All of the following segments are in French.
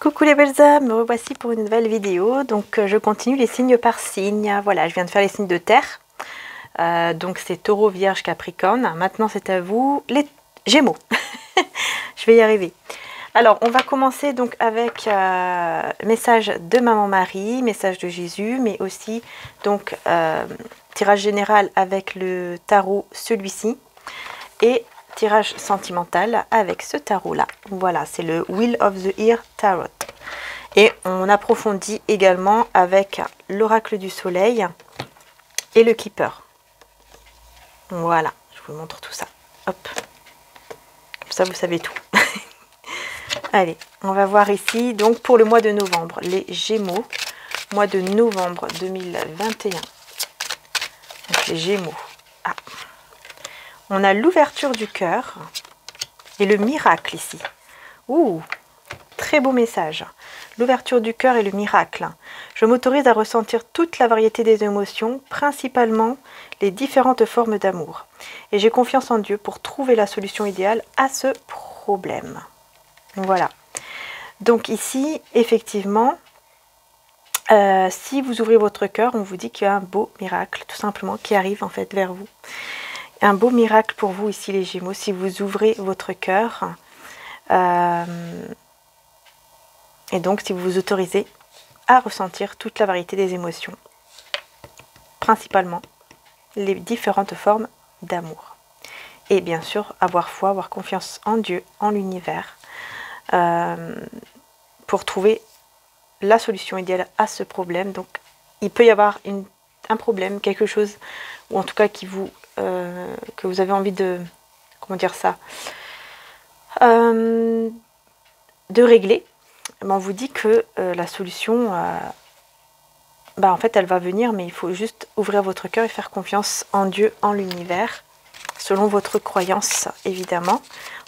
Coucou les belles âmes, me revoici pour une nouvelle vidéo. Donc je continue les signes par signe. Voilà, je viens de faire les signes de terre. Donc c'est Taureau, Vierge, Capricorne. Maintenant c'est à vous les Gémeaux. Je vais y arriver. Alors on va commencer donc avec message de Maman Marie, message de Jésus, mais aussi donc tirage général avec le tarot, celui-ci, et tirage sentimental avec ce tarot là. Voilà, c'est le Wheel of the Year Tarot. Et on approfondit également avec l'oracle du soleil et le keeper. Voilà, je vous montre tout ça. Hop, comme ça vous savez tout. Allez, on va voir ici donc pour le mois de novembre, les Gémeaux, mois de novembre 2021. Donc les Gémeaux. Ah. On a l'ouverture du cœur et le miracle ici. Ouh, très beau message. L'ouverture du cœur et le miracle. Je m'autorise à ressentir toute la variété des émotions, principalement les différentes formes d'amour. Et j'ai confiance en Dieu pour trouver la solution idéale à ce problème. Voilà. Donc ici, effectivement, si vous ouvrez votre cœur, on vous dit qu'il y a un beau miracle, tout simplement, qui arrive en fait vers vous. Un beau miracle pour vous ici les Gémeaux, si vous ouvrez votre cœur. Et donc si vous vous autorisez à ressentir toute la variété des émotions. Principalement les différentes formes d'amour. Et bien sûr, avoir foi, avoir confiance en Dieu, en l'univers, pour trouver la solution idéale à ce problème. Donc il peut y avoir un problème, quelque chose, ou en tout cas qui vous... que vous avez envie de, comment dire ça, de régler, mais on vous dit que la solution, en fait elle va venir, mais il faut juste ouvrir votre cœur et faire confiance en Dieu, en l'univers, selon votre croyance évidemment.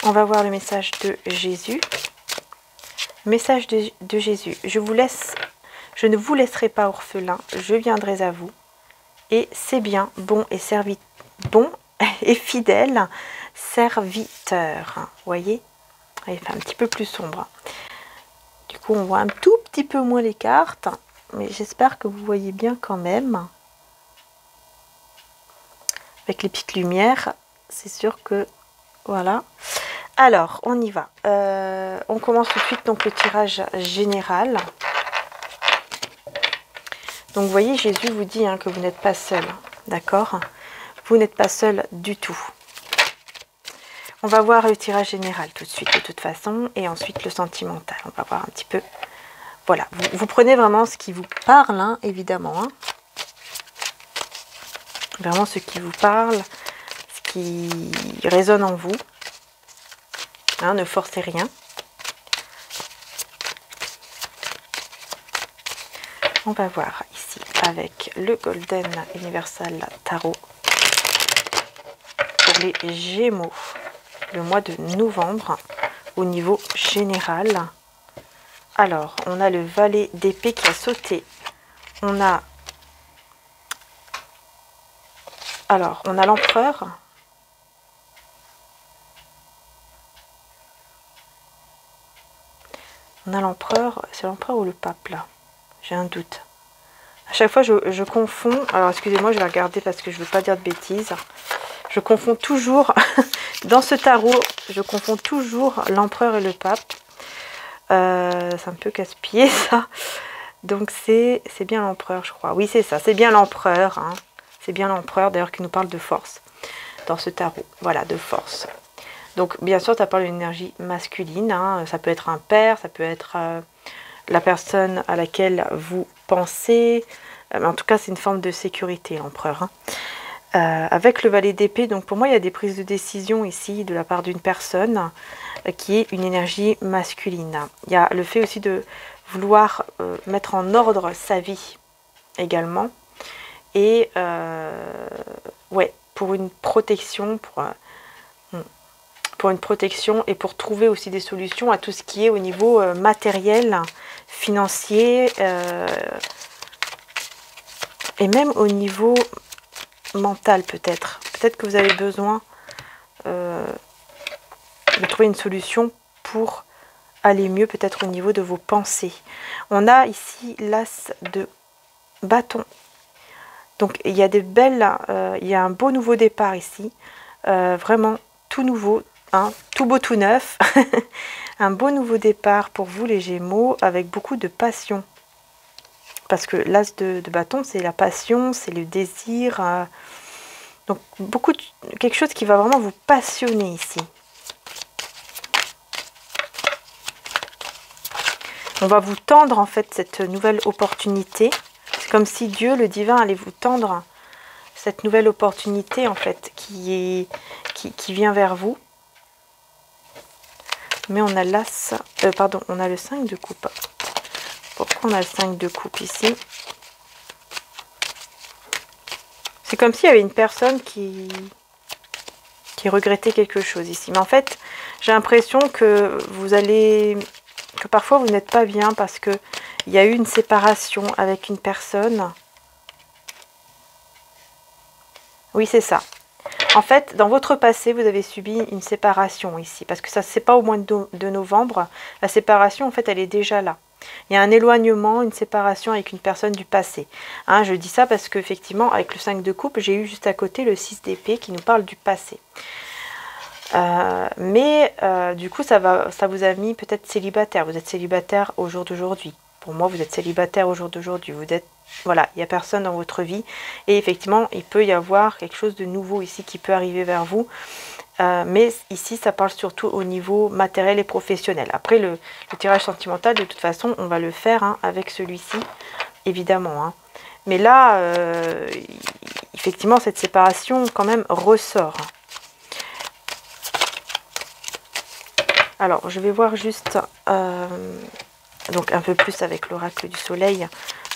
On va voir le message de Jésus. Message de Jésus: je ne vous laisserai pas orphelin, je viendrai à vous, et c'est bien, bon et fidèle serviteur. Vous voyez, il fait un petit peu plus sombre. Du coup, on voit un tout petit peu moins les cartes, mais j'espère que vous voyez bien quand même. Avec les petites lumières, c'est sûr que voilà. Alors, on y va. On commence tout de suite donc le tirage général. Donc, vous voyez, Jésus vous dit que vous n'êtes pas seul, d'accord? Vous n'êtes pas seul du tout. On va voir le tirage général tout de suite, de toute façon, et ensuite le sentimental. On va voir un petit peu. Voilà, vous prenez vraiment ce qui vous parle, évidemment. Vraiment ce qui vous parle, ce qui résonne en vous. Ne forcez rien. On va voir ici avec le Golden Universal Tarot pour les Gémeaux, le mois de novembre au niveau général. Alors, on a le valet d'épée qui a sauté. On a l'empereur. On a l'empereur. C'est l'empereur ou le pape là? J'ai un doute. À chaque fois, je confonds. Alors, excusez-moi, je vais regarder parce que je ne veux pas dire de bêtises. Je confonds toujours, dans ce tarot, je confonds toujours l'empereur et le pape. C'est un peu casse-pied, ça. Donc, c'est bien l'empereur, je crois. Oui, c'est ça, c'est bien l'empereur. C'est bien l'empereur, d'ailleurs, qui nous parle de force dans ce tarot. Voilà, de force. Donc, bien sûr, ça parle d'une énergie masculine. Ça peut être un père, ça peut être la personne à laquelle vous pensez. Mais en tout cas, c'est une forme de sécurité, l'empereur. Avec le valet d'épée, donc pour moi, il y a des prises de décision ici de la part d'une personne qui est une énergie masculine. Il y a le fait aussi de vouloir mettre en ordre sa vie également. Et ouais, pour une protection, pour une protection et pour trouver aussi des solutions à tout ce qui est au niveau matériel, financier et même au niveau mental peut-être. Peut-être que vous avez besoin de trouver une solution pour aller mieux peut-être au niveau de vos pensées. On a ici l'as de bâton. Donc il y a des belles, il y a un beau nouveau départ ici, vraiment tout nouveau, hein, tout beau tout neuf. Un beau nouveau départ pour vous les Gémeaux avec beaucoup de passion. Parce que l'as de bâton c'est la passion, c'est le désir. Donc quelque chose qui va vraiment vous passionner ici. On va vous tendre en fait cette nouvelle opportunité. C'est comme si Dieu, le divin, allait vous tendre cette nouvelle opportunité en fait qui vient vers vous. Mais on a l'as, pardon, on a le 5 de coupe. Pourquoi on a le 5 de coupe ici? C'est comme s'il y avait une personne qui regrettait quelque chose ici. Mais en fait, j'ai l'impression que que parfois vous n'êtes pas bien parce que il y a eu une séparation avec une personne. Oui, c'est ça. En fait, dans votre passé, vous avez subi une séparation ici. Parce que ça, c'est pas au mois de novembre. La séparation, en fait, elle est déjà là. Il y a un éloignement, une séparation avec une personne du passé. Hein, je dis ça parce qu'effectivement, avec le 5 de coupe, j'ai eu juste à côté le 6 d'épée qui nous parle du passé. Du coup, ça vous a mis peut-être célibataire. Vous êtes célibataire au jour d'aujourd'hui. Pour moi, vous êtes célibataire au jour d'aujourd'hui. Voilà, il n'y a personne dans votre vie. Et effectivement, il peut y avoir quelque chose de nouveau ici qui peut arriver vers vous. Mais ici, ça parle surtout au niveau matériel et professionnel. Après, le tirage sentimental, de toute façon, on va le faire hein, avec celui-ci, évidemment. Hein. Mais là, effectivement, cette séparation, quand même, ressort. Alors, je vais voir juste donc un peu plus avec l'oracle du soleil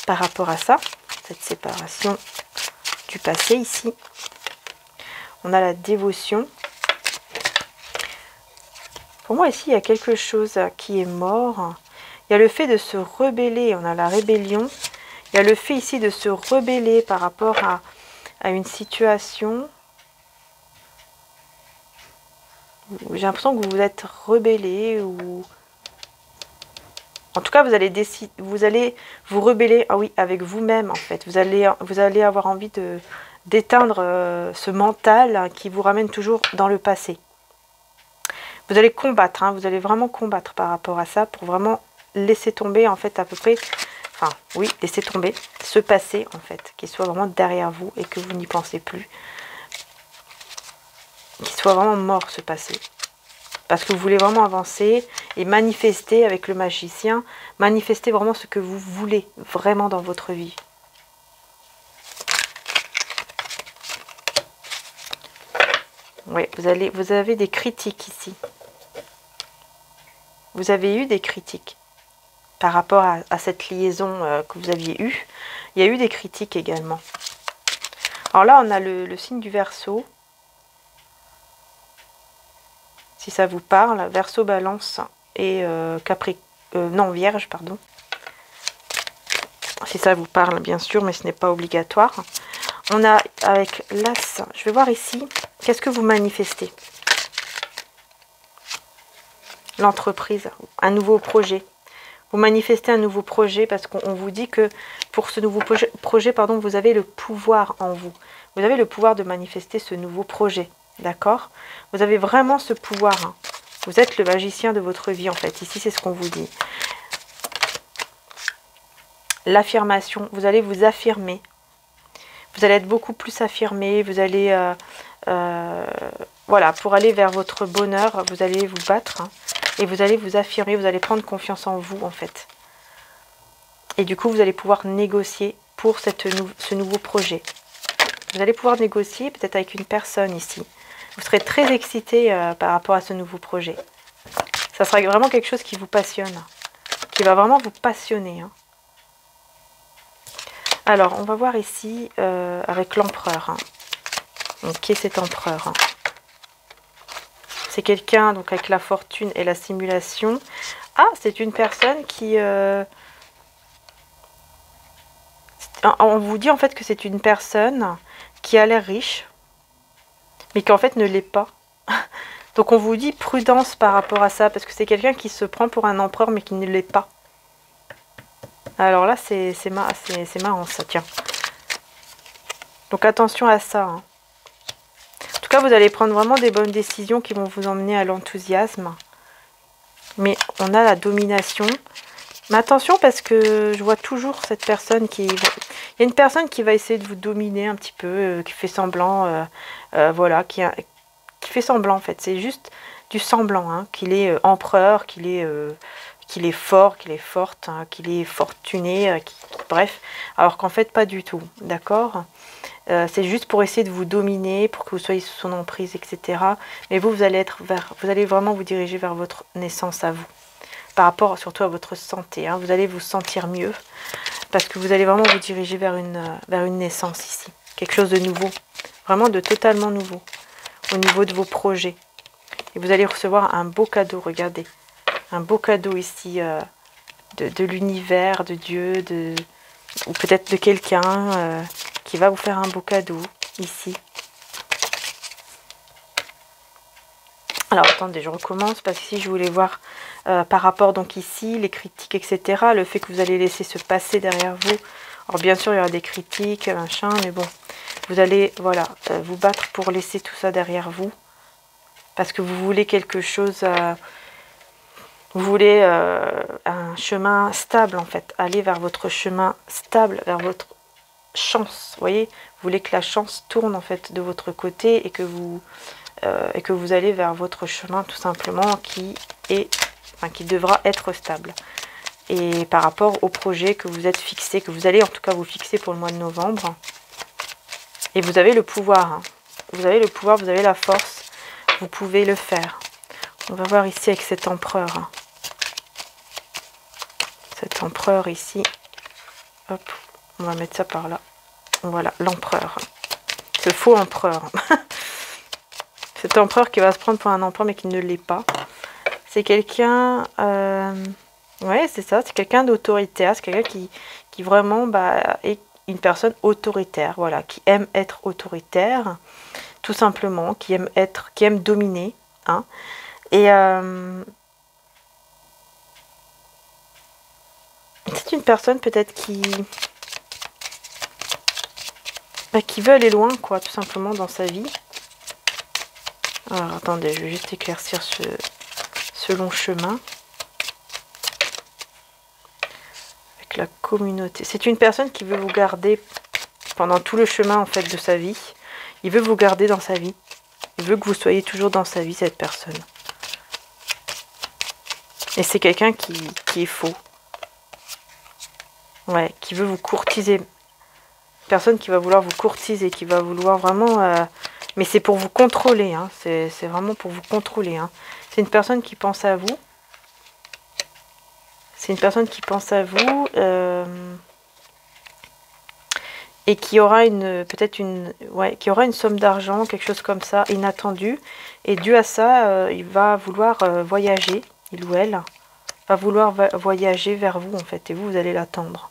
par rapport à ça, cette séparation du passé ici. On a la dévotion. Pour moi, ici, il y a quelque chose qui est mort. Il y a le fait de se rebeller. On a la rébellion. Il y a le fait ici de se rebeller par rapport à une situation. J'ai l'impression que vous vous êtes rebellé ou... En tout cas, vous allez vous rebeller, ah oui, avec vous-même en fait. Vous allez avoir envie d'éteindre ce mental qui vous ramène toujours dans le passé. Vous allez combattre, hein, vous allez vraiment combattre par rapport à ça pour vraiment laisser tomber en fait à peu près, enfin oui, laisser tomber ce passé en fait, qui soit vraiment derrière vous et que vous n'y pensez plus. Qu'il soit vraiment mort ce passé. Parce que vous voulez vraiment avancer et manifester avec le magicien, manifester vraiment ce que vous voulez vraiment dans votre vie. Oui, vous avez des critiques ici. Vous avez eu des critiques par rapport à cette liaison que vous aviez eue. Il y a eu des critiques également. Alors là, on a le signe du Verseau. Si ça vous parle, Verseau, Balance et Vierge, pardon. Si ça vous parle, bien sûr, mais ce n'est pas obligatoire. On a avec l'As, je vais voir ici, qu'est-ce que vous manifestez? L'entreprise, un nouveau projet. Vous manifestez un nouveau projet parce qu'on vous dit que pour ce nouveau projet, pardon, vous avez le pouvoir en vous. Vous avez le pouvoir de manifester ce nouveau projet. D'accord? Vous avez vraiment ce pouvoir. Hein. Vous êtes le magicien de votre vie, en fait. Ici, c'est ce qu'on vous dit. L'affirmation. Vous allez vous affirmer. Vous allez être beaucoup plus affirmé. Vous allez... voilà, pour aller vers votre bonheur, vous allez vous battre. Hein, et vous allez vous affirmer. Vous allez prendre confiance en vous, en fait. Et du coup, vous allez pouvoir négocier pour ce nouveau projet. Vous allez pouvoir négocier peut-être avec une personne ici. Vous serez très excité par rapport à ce nouveau projet. Ça sera vraiment quelque chose qui vous passionne. Qui va vraiment vous passionner. Hein. Alors, on va voir ici avec l'empereur. Hein. Donc, qui est cet empereur? Hein? C'est quelqu'un donc avec la fortune et la simulation. Ah, c'est une personne qui... on vous dit en fait que c'est une personne qui a l'air riche. Mais qui en fait ne l'est pas. Donc on vous dit prudence par rapport à ça, parce que c'est quelqu'un qui se prend pour un empereur mais qui ne l'est pas. Alors là, c'est marrant ça, tiens. Donc attention à ça. Hein. En tout cas, vous allez prendre vraiment des bonnes décisions qui vont vous emmener à l'enthousiasme. Mais on a la domination. Mais attention parce que je vois toujours cette personne qui... Il y a une personne qui va essayer de vous dominer un petit peu, qui fait semblant, voilà, qui fait semblant en fait. C'est juste du semblant, hein, qu'il est empereur, qu'il est fort, qu'il est forte, hein, qu'il est fortuné, bref. Alors qu'en fait, pas du tout, d'accord. C'est juste pour essayer de vous dominer, pour que vous soyez sous son emprise, etc. Mais vous allez vraiment vous diriger vers votre naissance à vous. Par rapport surtout à votre santé, hein. Vous allez vous sentir mieux parce que vous allez vraiment vous diriger vers une naissance ici. Quelque chose de nouveau, vraiment de totalement nouveau au niveau de vos projets. Et vous allez recevoir un beau cadeau, regardez. Un beau cadeau ici de l'univers, de Dieu, ou peut-être de quelqu'un qui va vous faire un beau cadeau ici. Alors attendez, je recommence parce qu'ici je voulais voir par rapport donc ici, les critiques, etc. Le fait que vous allez laisser se passer derrière vous. Alors bien sûr il y aura des critiques, machin, mais bon, vous allez voilà vous battre pour laisser tout ça derrière vous. Parce que vous voulez quelque chose, vous voulez un chemin stable en fait. Aller vers votre chemin stable, vers votre chance, vous voyez. Vous voulez que la chance tourne en fait de votre côté et que vous allez vers votre chemin tout simplement qui devra être stable. Et par rapport au projet que vous êtes fixé, que vous allez en tout cas vous fixer pour le mois de novembre. Et vous avez le pouvoir, hein. Vous avez le pouvoir, vous avez la force, vous pouvez le faire. On va voir ici avec cet empereur. Hein. Cet empereur ici. Hop, on va mettre ça par là. Voilà, l'empereur. Ce faux empereur. Cet empereur qui va se prendre pour un empereur mais qui ne l'est pas. C'est quelqu'un... ouais, c'est ça. C'est quelqu'un d'autoritaire. C'est quelqu'un qui vraiment est une personne autoritaire. Voilà, qui aime être autoritaire. Tout simplement. Qui aime dominer. Hein. Et... c'est une personne peut-être qui veut aller loin, quoi, tout simplement dans sa vie. Alors, attendez, je vais juste éclaircir ce long chemin. Avec la communauté. C'est une personne qui veut vous garder pendant tout le chemin, en fait, de sa vie. Il veut vous garder dans sa vie. Il veut que vous soyez toujours dans sa vie, cette personne. Et c'est quelqu'un qui est faux. Ouais, qui veut vous courtiser. Personne qui va vouloir vous courtiser, qui va vouloir vraiment... mais c'est pour vous contrôler, hein. C'est vraiment pour vous contrôler. Hein. C'est une personne qui pense à vous. C'est une personne qui pense à vous et qui aura qui aura une somme d'argent, quelque chose comme ça, inattendue. Et dû à ça, il va vouloir voyager, il ou elle va vouloir voyager vers vous en fait, et vous allez l'attendre.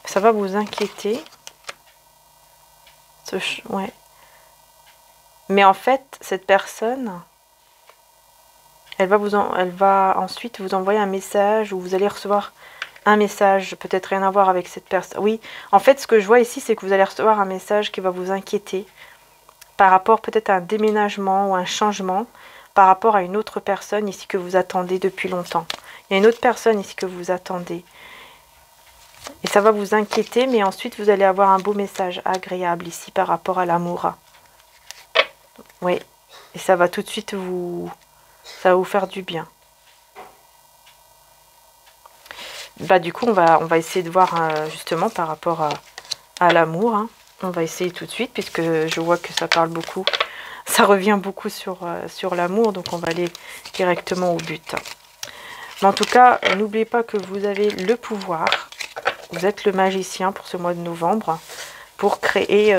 Ça va vous inquiéter. Ouais. Mais en fait, cette personne, elle va ensuite vous envoyer un message où vous allez recevoir un message, peut-être rien à voir avec cette personne. Oui, en fait, ce que je vois ici, c'est que vous allez recevoir un message qui va vous inquiéter par rapport peut-être à un déménagement ou un changement, par rapport à une autre personne ici que vous attendez depuis longtemps. Il y a une autre personne ici que vous attendez. Et ça va vous inquiéter, mais ensuite vous allez avoir un beau message agréable ici par rapport à l'amour. Oui, et ça va tout de suite ça va vous faire du bien. Du coup, on va essayer de voir justement par rapport à l'amour. Hein. On va essayer tout de suite, puisque je vois que ça parle beaucoup. Ça revient beaucoup sur l'amour, donc on va aller directement au but. Mais en tout cas, n'oubliez pas que vous avez le pouvoir. Vous êtes le magicien pour ce mois de novembre, pour créer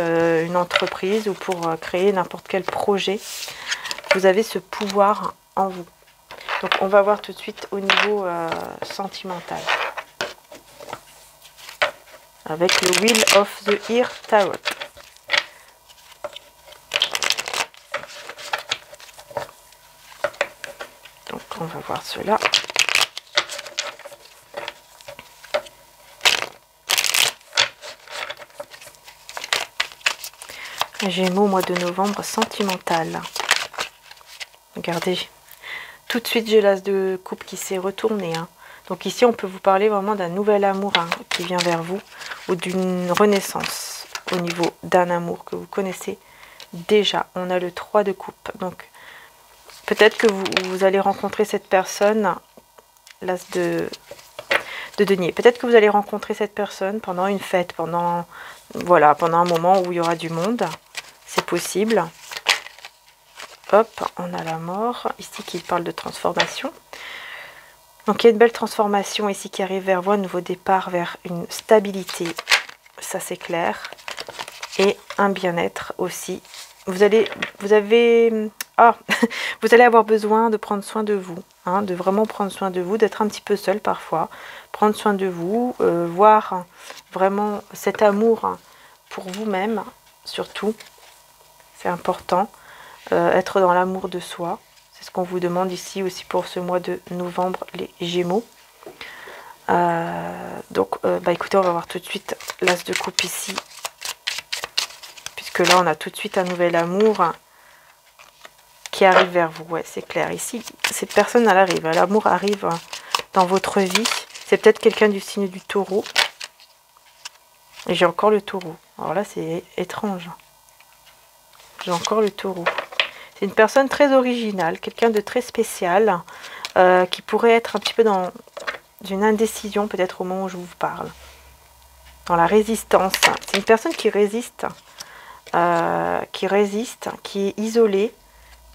une entreprise ou pour créer n'importe quel projet. Vous avez ce pouvoir en vous. Donc on va voir tout de suite au niveau sentimental. avec le Wheel of the Ear Tarot. Donc on va voir cela. Gémeaux, mois de novembre, sentimental. Regardez, tout de suite j'ai l'as de coupe qui s'est retourné. Hein. Donc ici on peut vous parler vraiment d'un nouvel amour qui vient vers vous, ou d'une renaissance au niveau d'un amour que vous connaissez déjà. On a le 3 de coupe. Donc peut-être que vous allez rencontrer cette personne, l'as de denier. Peut-être que vous allez rencontrer cette personne pendant une fête, pendant un moment où il y aura du monde. C'est possible. Hop, on a la mort, ici qui parle de transformation. Donc il y a une belle transformation ici qui arrive vers vous, un nouveau départ vers une stabilité, ça c'est clair. Et un bien-être aussi. Vous allez avoir besoin de prendre soin de vous, hein, de vraiment prendre soin de vous, d'être un petit peu seul parfois, prendre soin de vous, voir vraiment cet amour pour vous-même, surtout, c'est important. Être dans l'amour de soi, c'est ce qu'on vous demande ici aussi pour ce mois de novembre, les Gémeaux. Écoutez, on va voir tout de suite l'as de coupe ici, puisque là on a tout de suite un nouvel amour qui arrive vers vous. Ouais, c'est clair. Ici, cette personne, elle arrive, l'amour arrive dans votre vie. C'est peut-être quelqu'un du signe du Taureau. Et j'ai encore le Taureau. Alors là, c'est étrange. J'ai encore le Taureau. C'est une personne très originale, quelqu'un de très spécial, qui pourrait être un petit peu dans une indécision, peut-être au moment où je vous parle. Dans la résistance. C'est une personne qui résiste, qui est isolée,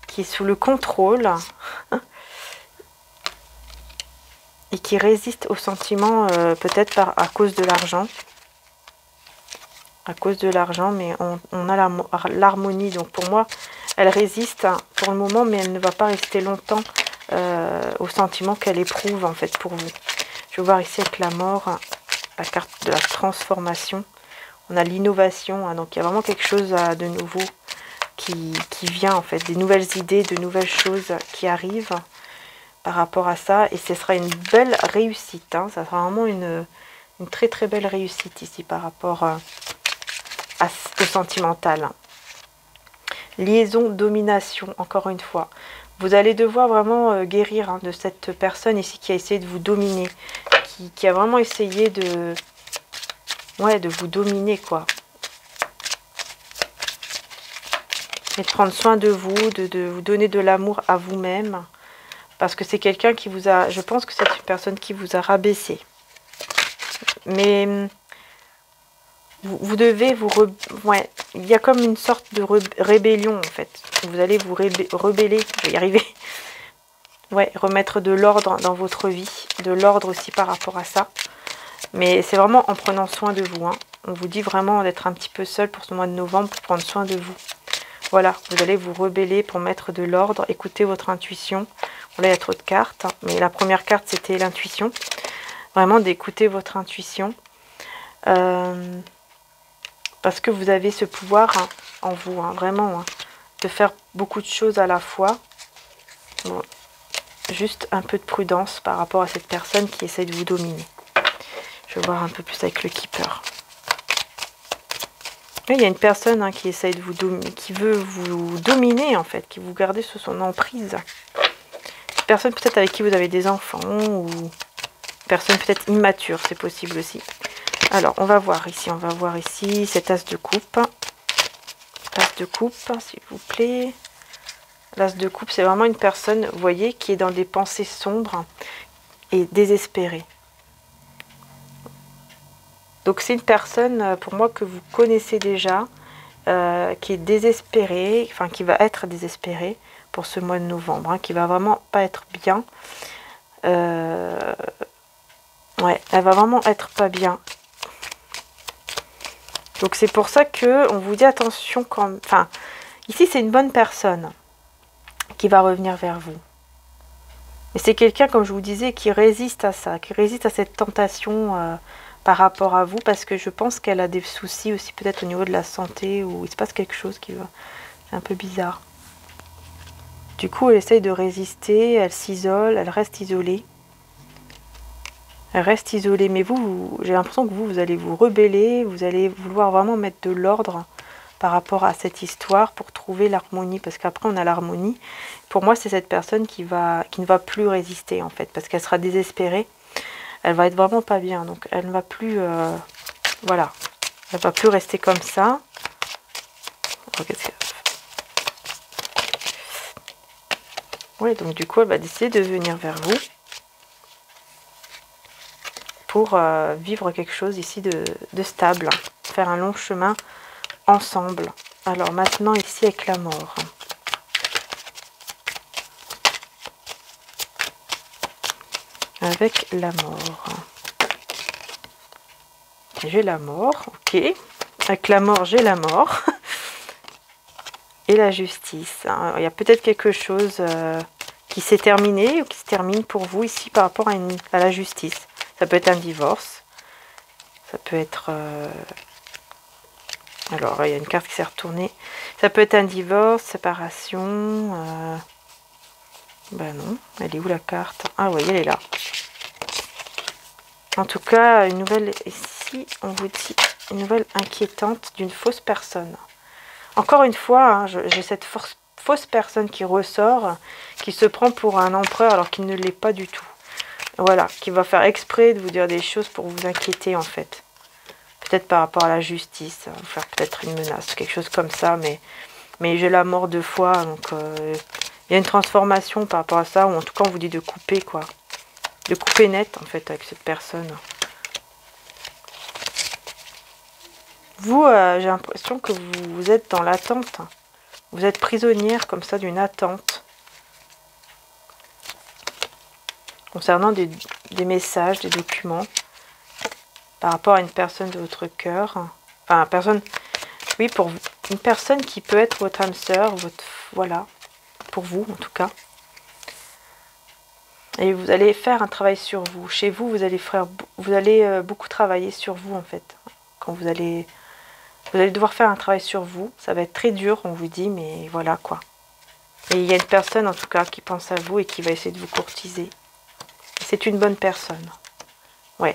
qui est sous le contrôle, et qui résiste aux sentiments, peut-être à cause de l'argent. À cause de l'argent, mais on a l'harmonie. Donc pour moi, elle résiste pour le moment, mais elle ne va pas rester longtemps aux sentiments qu'elle éprouve en fait pour vous. Je vais voir ici avec la mort, la carte de la transformation. On a l'innovation, hein, donc il y a vraiment quelque chose de nouveau qui vient en fait, des nouvelles idées, de nouvelles choses qui arrivent par rapport à ça. Et ce sera une belle réussite, hein, ça sera vraiment une très très belle réussite ici par rapport au sentimental. Liaison, domination, encore une fois. Vous allez devoir vraiment guérir de cette personne ici qui a essayé de vous dominer, qui a vraiment essayé de vous dominer, quoi. Et de prendre soin de vous, de vous donner de l'amour à vous-même. Parce que c'est quelqu'un qui vous a... Je pense que c'est une personne qui vous a rabaissé. Mais... Vous devez vous... Ouais, il y a comme une sorte de rébellion, en fait. Vous allez vous rebeller, je vais y arriver. Ouais, remettre de l'ordre dans votre vie. De l'ordre aussi par rapport à ça. Mais c'est vraiment en prenant soin de vous. Hein. On vous dit vraiment d'être un petit peu seul pour ce mois de novembre, pour prendre soin de vous. Voilà, vous allez vous rebeller pour mettre de l'ordre. Écoutez votre intuition. Là, il y a trop de cartes. Mais la première carte, c'était l'intuition. Vraiment d'écouter votre intuition. Parce que vous avez ce pouvoir en vous, vraiment, de faire beaucoup de choses à la fois. Bon, juste un peu de prudence par rapport à cette personne qui essaie de vous dominer. Je vais voir un peu plus avec le Keeper. Il y a une personne qui essaie de vous dominer, qui veut vous dominer en fait, qui vous garder sous son emprise. Une personne peut-être avec qui vous avez des enfants, ou une personne peut-être immature, c'est possible aussi. Alors, on va voir ici cet as de coupe. L'as de coupe, s'il vous plaît. L'as de coupe, c'est vraiment une personne, vous voyez, qui est dans des pensées sombres et désespérée. Donc, c'est une personne, pour moi, que vous connaissez déjà, qui est désespérée, enfin, qui va être désespérée pour ce mois de novembre, qui va vraiment pas être bien. Ouais, elle va vraiment être pas bien. Donc c'est pour ça que on vous dit attention quand... Enfin, ici c'est une bonne personne qui va revenir vers vous. Mais c'est quelqu'un, comme je vous disais, qui résiste à ça, qui résiste à cette tentation par rapport à vous, parce que je pense qu'elle a des soucis aussi peut-être au niveau de la santé, ou il se passe quelque chose qui va... C'est un peu bizarre. Du coup, elle essaye de résister, elle s'isole, elle reste isolée. Elle reste isolée, mais j'ai l'impression que vous allez vous rebeller, vous allez vouloir vraiment mettre de l'ordre par rapport à cette histoire pour trouver l'harmonie, parce qu'après on a l'harmonie. Pour moi, c'est cette personne qui ne va plus résister en fait, parce qu'elle sera désespérée. Elle va être vraiment pas bien, donc elle ne va plus, voilà, elle va plus rester comme ça. Oui, donc du coup, elle va décider de venir vers vous pour vivre quelque chose ici de stable, faire un long chemin ensemble. Alors maintenant, ici, avec la mort. Avec la mort. J'ai la mort, ok. Avec la mort, j'ai la mort. Et la justice. Il y a peut-être quelque chose qui s'est terminé ou qui se termine pour vous ici par rapport à la justice. Ça peut être un divorce. Ça peut être... Alors, il y a une carte qui s'est retournée. Ça peut être un divorce, séparation. Ben non, elle est où la carte? Ah oui, elle est là. En tout cas, une nouvelle... Ici, on vous dit une nouvelle inquiétante d'une fausse personne. Encore une fois, hein, j'ai cette fausse personne qui ressort, qui se prend pour un empereur alors qu'il ne l'est pas du tout. Voilà, qui va faire exprès de vous dire des choses pour vous inquiéter en fait. Peut-être par rapport à la justice, vous faire peut-être une menace, quelque chose comme ça, mais j'ai la mort 2 fois, donc il y a une transformation par rapport à ça, ou en tout cas on vous dit de couper quoi. De couper net en fait avec cette personne. Vous, j'ai l'impression que vous êtes dans l'attente. Vous êtes prisonnière comme ça d'une attente. Concernant des messages, des documents. Par rapport à une personne de votre cœur. Enfin, oui, pour une personne qui peut être votre âme sœur, voilà. Pour vous, en tout cas. Et vous allez faire un travail sur vous. Chez vous, vous allez beaucoup travailler sur vous, en fait. Quand vous allez devoir faire un travail sur vous. Ça va être très dur, on vous dit, mais voilà quoi. Et il y a une personne en tout cas qui pense à vous et qui va essayer de vous courtiser. C'est une bonne personne. Ouais.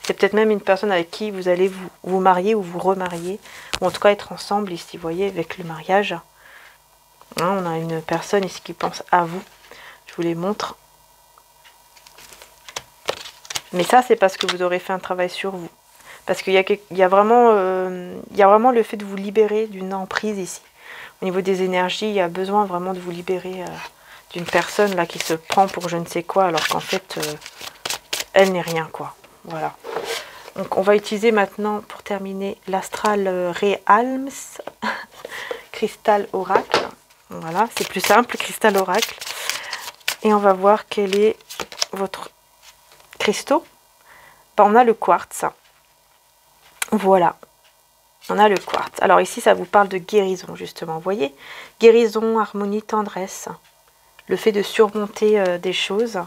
C'est peut-être même une personne avec qui vous allez vous marier ou vous remarier. Ou en tout cas être ensemble ici, vous voyez, avec le mariage. Hein, on a une personne ici qui pense à vous. Je vous les montre. Mais ça, c'est parce que vous aurez fait un travail sur vous. Parce qu'il y a vraiment le fait de vous libérer d'une emprise ici. Au niveau des énergies, il y a besoin vraiment de vous libérer d'une personne là qui se prend pour je ne sais quoi, alors qu'en fait, elle n'est rien, quoi. Voilà. Donc, on va utiliser maintenant, pour terminer, l'Astral Realms, Cristal Oracle. Voilà, c'est plus simple, Cristal Oracle. Et on va voir quel est votre cristaux. Ben, on a le quartz. Voilà, on a le quartz. Alors ici, ça vous parle de guérison, justement. Vous voyez, guérison, harmonie, tendresse. Le fait de surmonter des choses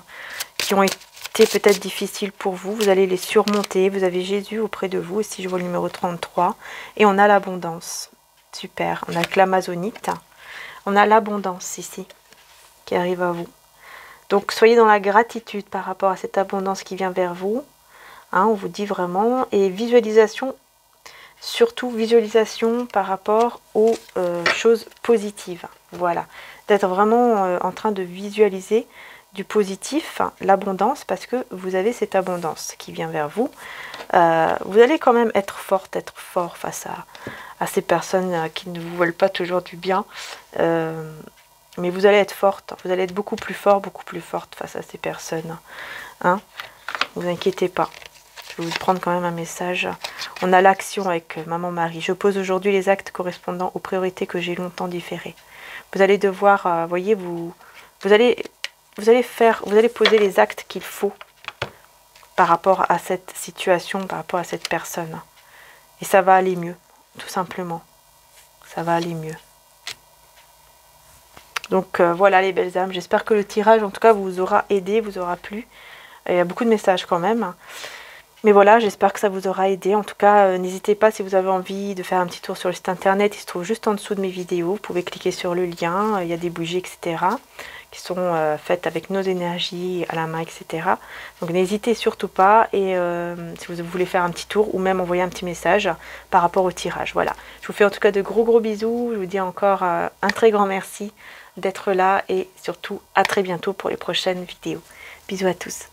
qui ont été peut-être difficiles pour vous. Vous allez les surmonter. Vous avez Jésus auprès de vous. Ici, je vois le numéro 33. Et on a l'abondance. Super. On a que l'amazonite. On a l'abondance ici qui arrive à vous. Donc, soyez dans la gratitude par rapport à cette abondance qui vient vers vous. Hein, on vous dit vraiment, et visualisation, surtout visualisation par rapport aux choses positives. Voilà, d'être vraiment en train de visualiser du positif, l'abondance, parce que vous avez cette abondance qui vient vers vous. Vous allez quand même être forte, être fort face à ces personnes qui ne vous veulent pas toujours du bien. Mais vous allez être forte, vous allez être beaucoup plus fort, beaucoup plus forte face à ces personnes. Hein, vous inquiétez pas. Je vais vous prendre quand même un message. On a l'action avec Maman Marie. Je pose aujourd'hui les actes correspondant aux priorités que j'ai longtemps différées. Vous allez devoir, voyez, vous allez poser les actes qu'il faut par rapport à cette situation, par rapport à cette personne. Et ça va aller mieux, tout simplement. Ça va aller mieux. Donc voilà les belles âmes. J'espère que le tirage, en tout cas, vous aura aidé, vous aura plu. Il y a beaucoup de messages quand même. Mais voilà, j'espère que ça vous aura aidé. En tout cas, n'hésitez pas si vous avez envie de faire un petit tour sur le site internet. Il se trouve juste en dessous de mes vidéos. Vous pouvez cliquer sur le lien. Il y a des bougies, etc. qui sont faites avec nos énergies à la main, etc. Donc n'hésitez surtout pas. Et si vous voulez faire un petit tour ou même envoyer un petit message par rapport au tirage. Voilà. Je vous fais en tout cas de gros bisous. Je vous dis encore un très grand merci d'être là. Et surtout, à très bientôt pour les prochaines vidéos. Bisous à tous.